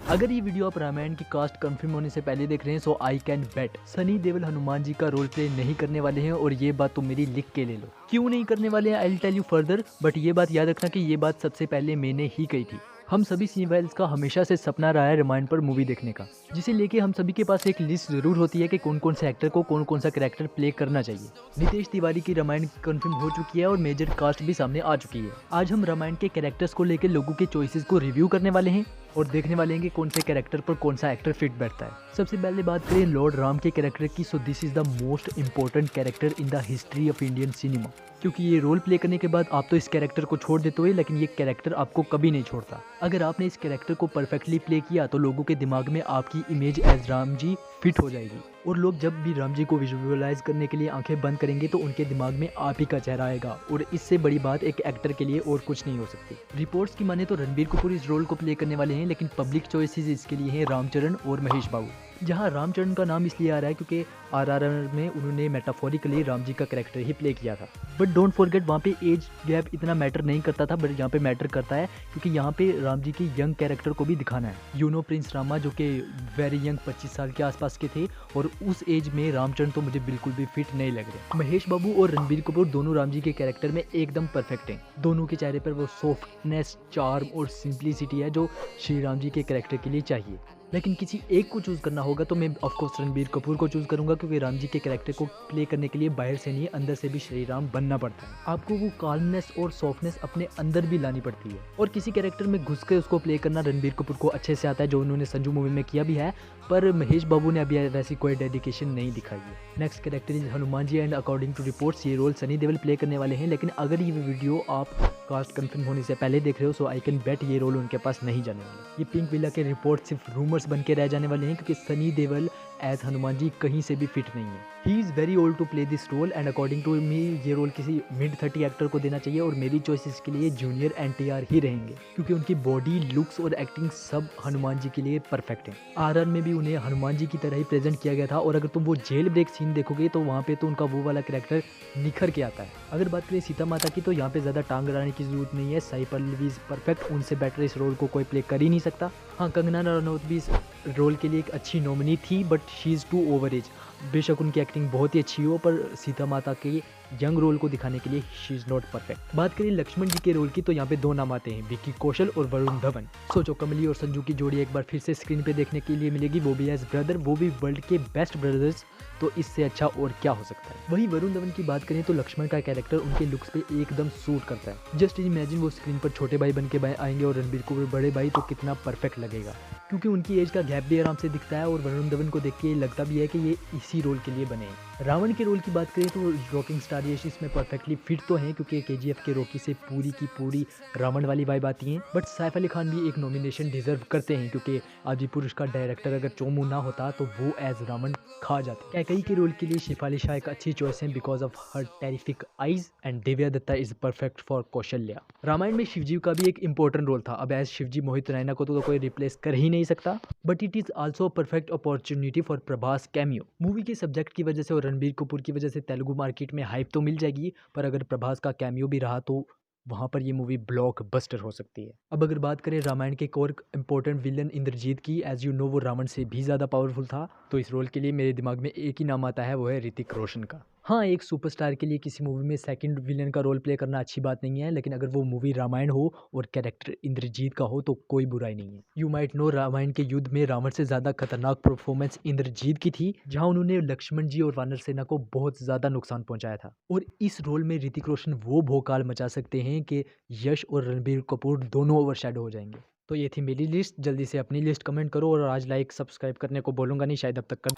अगर ये वीडियो आप रामायण की कास्ट कंफर्म होने से पहले देख रहे हैं, so I can bet Sunny Deol Hanuman ji का रोल प्ले नहीं करने वाले हैं, और ये बात तो मेरी लिख के ले लो। क्यों नहीं करने वाले हैं, I will tell you further, but ये बात याद रखना कि ये बात सबसे पहले मैंने ही कही थी। हम सभी सिनेफाइल्स का हमेशा से सपना रहा है रामायण पर मूवी देखने का, जिसे लेके हम सभी के पास एक लिस्ट जरूर होती है कि कौन कौन से एक्टर को कौन कौन सा कैरेक्टर प्ले करना चाहिए। नितेश तिवारी की रामायण कंफर्म हो चुकी है और मेजर कास्ट भी सामने आ चुकी है। आज हम रामायण के कैरेक्टर्स को लेकर लोगों के चॉइसेस को रिव्यू करने वाले हैं और देखने वाले हैं कि कौन से कैरेक्टर पर कौन सा एक्टर फिट बैठता है। सबसे पहले बात करें लॉर्ड राम के कैरेक्टर की, so this is the most important character in the history of Indian cinema, क्योंकि ये रोल प्ले करने के बाद आप तो इस कैरेक्टर को छोड़ देते हो, लेकिन ये कैरेक्टर आपको कभी नहीं छोड़ता। अगर आपने इस कैरेक्टर को परफेक्टली प्ले किया तो लोगों के दिमाग में आपकी image as Ram ji fit हो जाएगी, और लोग जब भी राम जी को विजुअलाइज करने के लिए आंखें बंद करेंगे तो उनके दिमाग में आप ही का चेहरा आएगा, और इससे बड़ी बात एक एक्टर के लिए और कुछ नहीं हो सकती। रिपोर्ट्स की माने तो रणबीर कपूर इस रोल को प्ले करने वाले हैं, लेकिन पब्लिक चॉइसेस इसके लिए हैं रामचरण और महेश बाबू। जहां रामचरण का नाम इसलिए आ रहा है क्योंकि आरआरआर में उन्होंने मेटाफोरिकली राम जी का कैरेक्टर ही प्ले किया था। बट डोंट फॉरगेट, वहाँ पे एज गैप इतना मैटर नहीं करता था, बट यहाँ पे मैटर करता है क्योंकि यहाँ पे राम जी की यंग कैरेक्टर को भी दिखाना है। यूनो प्रिंस रामा जो कि वेरी यंग 25 साल के आसपास के थे, और उस एज में रामचरण तो मुझे बिल्कुल भी फिट नहीं लग रहे। महेश बाबू और रणबीर कपूर दोनों राम जी के कैरेक्टर में एकदम परफेक्ट हैं। दोनों के चेहरे पर वो सॉफ्टनेस, चार्म और सिंप्लिसिटी है जो श्री राम जी के कैरेक्टर के लिए चाहिए। लेकिन किसी एक को चूज़ करना होगा तो मैं ऑफकोर्स रणबीर कपूर को चूज़ करूंगा, क्योंकि राम जी के कैरेक्टर को प्ले करने के लिए बाहर से नहीं अंदर से भी श्री राम बनना पड़ता है। आपको वो काल्मनेस और सॉफ्टनेस अपने अंदर भी लानी पड़ती है, और किसी कैरेक्टर में घुस के उसको प्ले करना रणबीर कपूर को अच्छे से आता है, जो उन्होंने संजू मूवी में किया भी है, पर महेश बाबू ने अभी वैसी कोई डेडिकेशन नहीं दिखाई है। Next character is Hanuman ji, and according to reports ये रोल सनी देओल प्ले करने वाले हैं, लेकिन अगर ये वीडियो आप कास्ट कंफर्म होने से पहले देख रहे हो, सो आई कैन बेट ये रोल उनके पास नहीं जाने वाला। ये पिंक विला के रिपोर्ट सिर्फ रूमर्स बन के रह जाने वाले हैं, क्योंकि सनी देओल एज हनुमान जी कहीं से भी फिट नहीं है। He is very old to play this role, and according to me ये रोल किसी मिड 30 एक्टर को देना चाहिए, और मेरी चॉइसेस के लिए जूनियर एनटीआर ही रहेंगे, क्योंकि उनकी बॉडी, लुक्स और एक्टिंग सब हनुमान जी के लिए परफेक्ट है। आरआर में भी उन्हें हनुमान जी की तरह ही प्रेजेंट किया गया था, और अगर तुम वो जेल ब्रेक सीन देखोगे तो वहाँ पे तो उनका वो वाला कैरेक्टर निखर के आता है। अगर बात करें सीता माता की, तो यहाँ पे ज़्यादा टांग अड़ाने की जरूरत नहीं है। साई पल्लवी इज परफेक्ट, उनसे बेटर इस रोल को कोई प्ले कर ही नहीं सकता। हाँ, कंगना रनौत भी इस रोल के लिए एक अच्छी नॉमिनी थी, but she is too over age. बेशक उनकी एक्टिंग बहुत ही अच्छी हो, पर सीता माता के यंग रोल को दिखाने के लिए शी इज़ नॉट परफेक्ट। बात करें लक्ष्मण जी के रोल की, तो यहाँ पे दो नाम आते हैं, विक्की कौशल और वरुण धवन। सोचो, कमली और संजू की जोड़ी एक बार फिर से स्क्रीन पे देखने के लिए मिलेगी, वो भी एज ब्रदर, वो भी वर्ल्ड के बेस्ट ब्रदर्स, तो इससे अच्छा और क्या हो सकता है। वही वरुण धवन की बात करें तो लक्ष्मण का कैरेक्टर उनके लुक्स पे एकदम सूट करता है। जस्ट इमेजिन वो स्क्रीन पर छोटे भाई बन के आएंगे और रणबीर कपूर बड़े भाई, तो कितना परफेक्ट लगेगा, क्योंकि उनकी एज का गैप भी आराम से दिखता है, और वरुण धवन को देख के लगता भी है कि ये इसी रोल के लिए बने हैं। रावण के रोल की बात करें तो रॉकिंग स्टार यश इसमें परफेक्टली फिट तो हैं, क्योंकि केजीएफ के रॉकी से पूरी की पूरी रावण वाली वाइब आती है। बट सैफ अली खान भी एक नॉमिनेशन डिजर्व करते हैं, क्योंकि आदिपुरुष का डायरेक्टर अगर चोमू ना होता तो वो एज रावण खा जाते। कैकई के रोल के लिए शेफाली शाह एक अच्छी चॉइस है because of her terrific eyes, and Divya Dutta is perfect for Kaushalya. Ramayan में शिवजी का भी एक इंपॉर्टेंट रोल था, अब एज शिवजी मोहित रैना को तो कोई रिप्लेस कर ही नहीं सकता, but it is also perfect opportunity for Prabhas cameo. Movie के सब्जेक्ट की वजह से और रणबीर कपूर की वजह से तेलुगु मार्केट में हाइप तो मिल जाएगी, पर अगर प्रभास का कैमियो भी रहा तो वहाँ पर ये मूवी ब्लॉकबस्टर हो सकती है। अब अगर बात करें रामायण के एक और इंपॉर्टेंट विलन इंद्रजीत की, एज यू नो वो रावण से भी ज़्यादा पावरफुल था, तो इस रोल के लिए मेरे दिमाग में एक ही नाम आता है, वो है ऋतिक रोशन का। हाँ, एक सुपरस्टार के लिए किसी मूवी में सेकंड विलन का रोल प्ले करना अच्छी बात नहीं है, लेकिन अगर वो मूवी रामायण हो और कैरेक्टर इंद्रजीत का हो तो कोई बुराई नहीं है। यू माइट नो रामायण के युद्ध में रावण से ज़्यादा खतरनाक परफॉर्मेंस इंद्रजीत की थी, जहाँ उन्होंने लक्ष्मण जी और वानर सेना को बहुत ज़्यादा नुकसान पहुंचाया था, और इस रोल में ऋतिक रोशन वो भोकाल मचा सकते हैं कि यश और रणबीर कपूर दोनों ओवरशैडो हो जाएंगे। तो ये थी मेरी लिस्ट, जल्दी से अपनी लिस्ट कमेंट करो, और आज लाइक सब्सक्राइब करने को बोलूँगा नहीं, शायद अब तक कर